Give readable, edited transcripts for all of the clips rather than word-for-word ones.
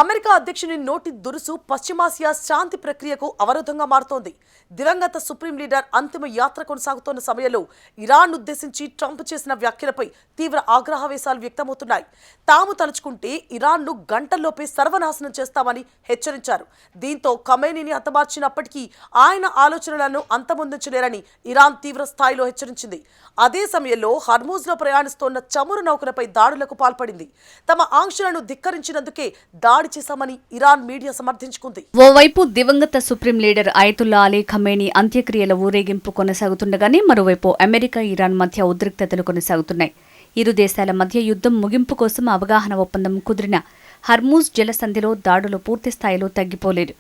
America అధ్యక్షుని నోటి దురుసు పశ్చిమాసియా శాంతి ప్రక్రియకు అవరోధంగా మారుతోంది. దివంగత సుప్రీం లీడర్ అంతిమ యాత్ర కొనసాగుతున్న సమయంలో ఇరాన్ ఉద్దేశించి ట్రంప్ చేసిన వ్యాఖ్యలపై తీవ్ర ఆగ్రహావేశాలు వ్యక్తమవుతున్నాయి. తాము తలుచుకుంటే ఇరాన్ను గంటల్లోపే సర్వనాశనం చేస్తామని హెచ్చరించారు. దీంతో ఖమేనీని హతమార్చినప్పటికీ ఆయన ఆలోచనలను అంతమొందించలేరని ఇరాన్ తీవ్ర స్థాయిలో హెచ్చరించింది. అదే సమయంలో హర్మూజ్లో ప్రయాణిస్తోన్న చమురు నౌకలపై దాడులకు పాల్పడింది. తమ ఆంక్షలను ధిక్కరించినందుకే దాడి చేశామని ఇరాన్ మీడియా సమర్థించుకుంది. ఓవైపు దివంగత supreme leader Ayatollah Ali Khamenei అంత్యక్రియల ఊరేగింపు కొనసాగుతుండగానే మరోవైపు అమెరికా ఇరాన్ మధ్య ఉద్రిక్తతలు కొనసాగుతున్నాయి. ఇరు దేశాల మధ్య యుద్ధం ముగింపు కోసం అవగాహన ఒప్పందం కుదిరిన హర్మూజ్ జలసంధిలో దాడులు పూర్తిస్థాయిలో తగ్గిపోలేదు.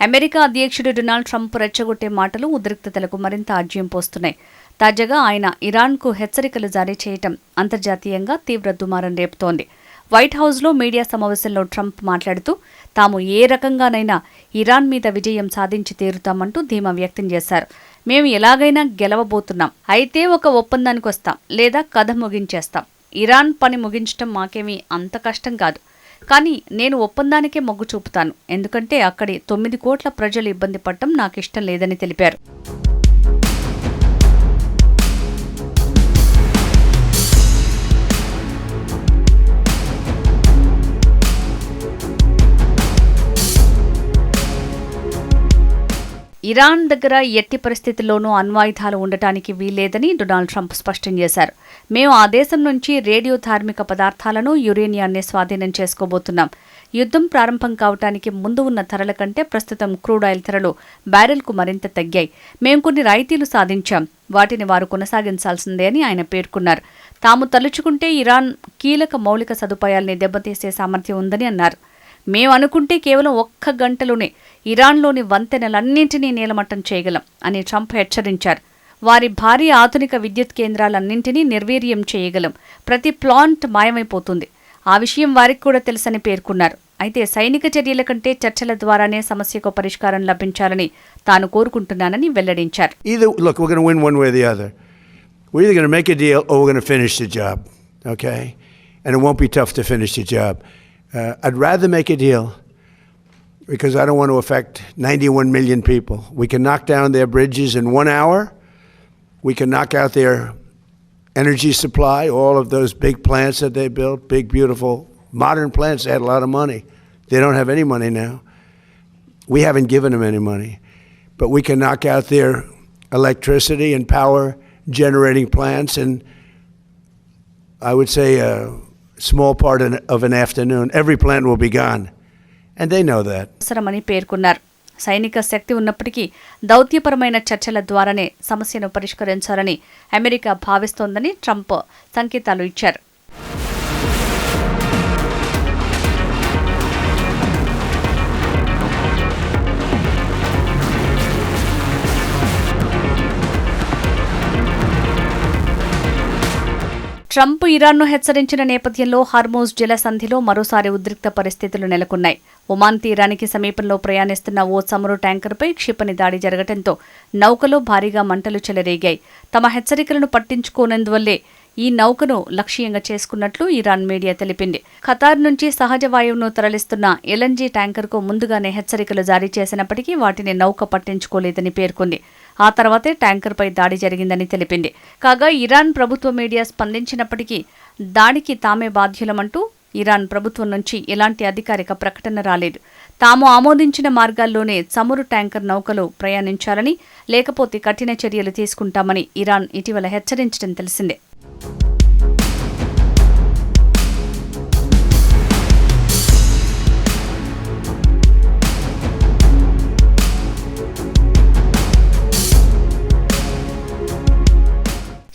అమెరికా అధ్యక్షుడు డొనాల్డ్ ట్రంప్ రెచ్చగొట్టే మాటలు ఉద్రిక్తతలకు మరింత ఆజ్యం పోస్తున్నాయి. తాజాగా ఆయన ఇరాన్కు హెచ్చరికలు జారీ చేయటం అంతర్జాతీయంగా తీవ్ర దుమారం రేపుతోంది. వైట్ హౌస్లో మీడియా సమావేశంలో ట్రంప్ మాట్లాడుతూ తాము ఏ రకంగానైనా ఇరాన్ మీద విజయం సాధించి తీరుతామంటూ ధీమా వ్యక్తం చేశారు. మేము ఎలాగైనా గెలవబోతున్నాం, అయితే ఒక ఒప్పందానికి వస్తాం లేదా కథ ముగించేస్తాం. ఇరాన్ పని ముగించడం మాకేమీ అంత కష్టం కాదు, కానీ నేను ఒప్పందానికే మొగ్గు చూపుతాను, ఎందుకంటే అక్కడి 9 కోట్ల ప్రజలు ఇబ్బంది పడటం నాకిష్టం లేదని తెలిపారు. ఇరాన్ దగ్గర ఎట్టి పరిస్థితుల్లోనూ అణ్వాయుధాలు ఉండటానికి వీల్లేదని డొనాల్డ్ ట్రంప్ స్పష్టం చేశారు. మేము ఆ దేశం నుంచి రేడియో ధార్మిక పదార్థాలను, యురేనియాన్ని స్వాధీనం చేసుకోబోతున్నాం. యుద్ధం ప్రారంభం కావటానికి ముందు ఉన్న ధరల కంటే ప్రస్తుతం క్రూడ్ ఆయిల్ ధరలు బ్యారెల్కు మరింత తగ్గాయి. మేము కొన్ని రాయితీలు సాధించాం, వాటిని వారు కొనసాగించాల్సిందే అని ఆయన పేర్కొన్నారు. తాము తలుచుకుంటే ఇరాన్ కీలక మౌలిక సదుపాయాల్ని దెబ్బతీసే సామర్థ్యం ఉందని అన్నారు. మేము అనుకుంటే కేవలం 1 గంటలోనే ఇరాన్లోని వంతెనలన్నింటినీ నీలమట్టం చేయగలం అని ట్రంప్ హెచ్చరించారు. వారి భారీ ఆధునిక విద్యుత్ కేంద్రాలన్నింటినీ నిర్వీర్యం చేయగలం. ప్రతి ప్లాంట్ మాయమైపోతుంది. ఆ విషయం వారికి కూడా తెలుసని పేర్కొన్నారు. అయితే సైనిక చర్యల కంటే చర్చల ద్వారానే సమస్యకు పరిష్కారం లభించాలని తాను కోరుకుంటున్నానని వెల్లడించారు. I'd rather make a deal because I don't want to affect 91 million people. We can knock down their bridges in 1 hour. We can knock out their energy supply, all of those big plants that they built, big, beautiful, modern plants. They had a lot of money. They don't have any money now. We haven't given them any money. But we can knock out their electricity and power generating plants in, I would say, small part of an afternoon. Every plant will be gone, and they know that. అవసరమని పేర్కొన్నారు. సైనిక శక్తి ఉన్నప్పటికీ దౌత్యపరమైన చర్చల ద్వారానే సమస్యను పరిష్కరించాలని America భావిస్తోందని Trump సంకేతాలు ఇచ్చారు. ట్రంప్ ఇరాన్ను హెచ్చరించిన నేపథ్యంలో హర్మూజ్ జలసంధిలో మరోసారి ఉద్రిక్త పరిస్థితులు నెలకొన్నాయి. ఒమాన్ తీరానికి సమీపంలో ప్రయాణిస్తున్న ఓ చమురు ట్యాంకర్పై క్షిపణి దాడి జరగడంతో నౌకలో భారీగా మంటలు చెలరేగాయి. తమ హెచ్చరికలను పట్టించుకోనందువల్లే ఈ నౌకను లక్ష్యంగా చేసుకున్నట్లు ఇరాన్ మీడియా తెలిపింది. ఖతార్ నుంచి సహజ వాయువును తరలిస్తున్న ఎల్ఎన్జీ ట్యాంకర్కు ముందుగానే హెచ్చరికలు జారీ చేసినప్పటికీ వాటిని నౌక పట్టించుకోలేదని పేర్కొంది. ఆ తర్వాతే ట్యాంకర్పై దాడి జరిగిందని తెలిపింది. కాగా ఇరాన్ ప్రభుత్వ మీడియా స్పందించినప్పటికీ దాడికి తామే బాధ్యులమంటూ ఇరాన్ ప్రభుత్వం నుంచి ఎలాంటి అధికారిక ప్రకటన రాలేదు. తాము ఆమోదించిన మార్గాల్లోనే చమురు ట్యాంకర్ నౌకలు ప్రయాణించాలని, లేకపోతే కఠిన చర్యలు తీసుకుంటామని ఇరాన్ ఇటీవల హెచ్చరించడం తెలిసిందే.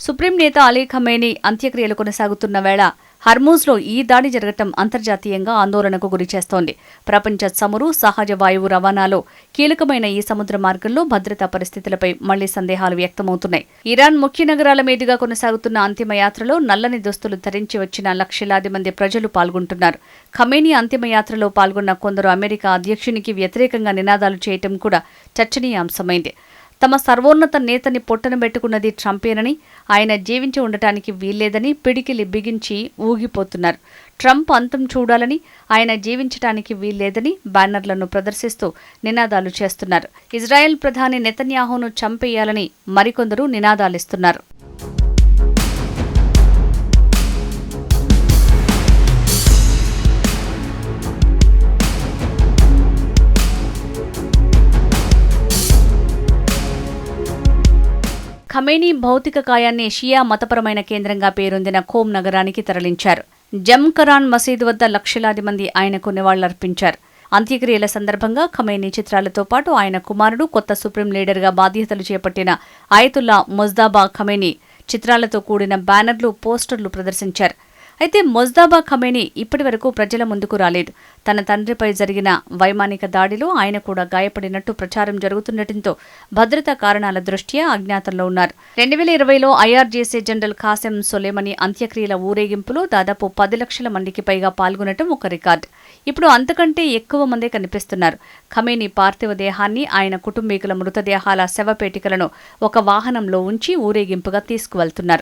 సుప్రీం నేత అలీ ఖమేనీ అంత్యక్రియలు కొనసాగుతున్న వేళ హర్మూజ్లో ఈ దాడి జరగటం అంతర్జాతీయంగా ఆందోళనకు గురిచేస్తోంది. ప్రపంచ చమురు, సహజ వాయువు రవాణాలో కీలకమైన ఈ సముద్ర మార్గంలో భద్రతా పరిస్థితులపై మళ్లీ సందేహాలు వ్యక్తమవుతున్నాయి. ఇరాన్ ముఖ్య నగరాల మీదుగా కొనసాగుతున్న అంతిమయాత్రలో నల్లని దుస్తులు ధరించి వచ్చిన లక్షలాది మంది ప్రజలు పాల్గొంటున్నారు. ఖమేనీ అంతిమయాత్రలో పాల్గొన్న కొందరు అమెరికా అధ్యక్షునికి వ్యతిరేకంగా నినాదాలు చేయటం కూడా చర్చనీయాంశమైంది. తమ సర్వోన్నత నేతని పొట్టన పెట్టుకున్నది ట్రంపేనని, ఆయన జీవించి ఉండటానికి వీల్లేదని పిడికిలి బిగించి ఊగిపోతున్నారు. ట్రంప్ అంతం చూడాలని, ఆయన జీవించటానికి వీల్లేదని బ్యానర్లను ప్రదర్శిస్తూ నినాదాలు చేస్తున్నారు. ఇజ్రాయెల్ ప్రధాని నెతన్యాహును చంపేయాలని మరికొందరు నినాదాలిస్తున్నారు. ఖమేనీ భౌతిక కాయాన్ని షియా మతపరమైన కేంద్రంగా పేరొందిన ఖోమ్ నగరానికి తరలించారు. జమ్ ఖరాన్ మసీదు వద్ద లక్షలాది మంది ఆయనకు నివాళులర్పించారు. అంత్యక్రియల సందర్భంగా ఖమేనీ చిత్రాలతో పాటు ఆయన కుమారుడు, కొత్త సుప్రీం లీడర్గా బాధ్యతలు చేపట్టిన అయతుల్లా మొజ్దాబా ఖమేనీ చిత్రాలతో కూడిన బ్యానర్లు, పోస్టర్లు ప్రదర్శించారు. అయితే మొజ్దాబా ఖమేనీ ఇప్పటివరకు ప్రజల ముందుకు రాలేదు. తన తండ్రిపై జరిగిన వైమానిక దాడిలో ఆయన కూడా గాయపడినట్టు ప్రచారం జరుగుతుండటంతో భద్రతా కారణాల దృష్ట్యా అజ్ఞాతంలో ఉన్నారు. 2020లో ఐఆర్జీసీ జనరల్ ఖాసెం సొలేమనీ అంత్యక్రియల ఊరేగింపులో దాదాపు 10 లక్షల మందికి పైగా పాల్గొనటం ఒక రికార్డు. ఇప్పుడు అంతకంటే ఎక్కువ మందే కనిపిస్తున్నారు. ఖమేనీ పార్థివ దేహాన్ని, ఆయన కుటుంబీకుల మృతదేహాల శవపేటికలను ఒక వాహనంలో ఉంచి ఊరేగింపుగా తీసుకువెళ్తున్నారు.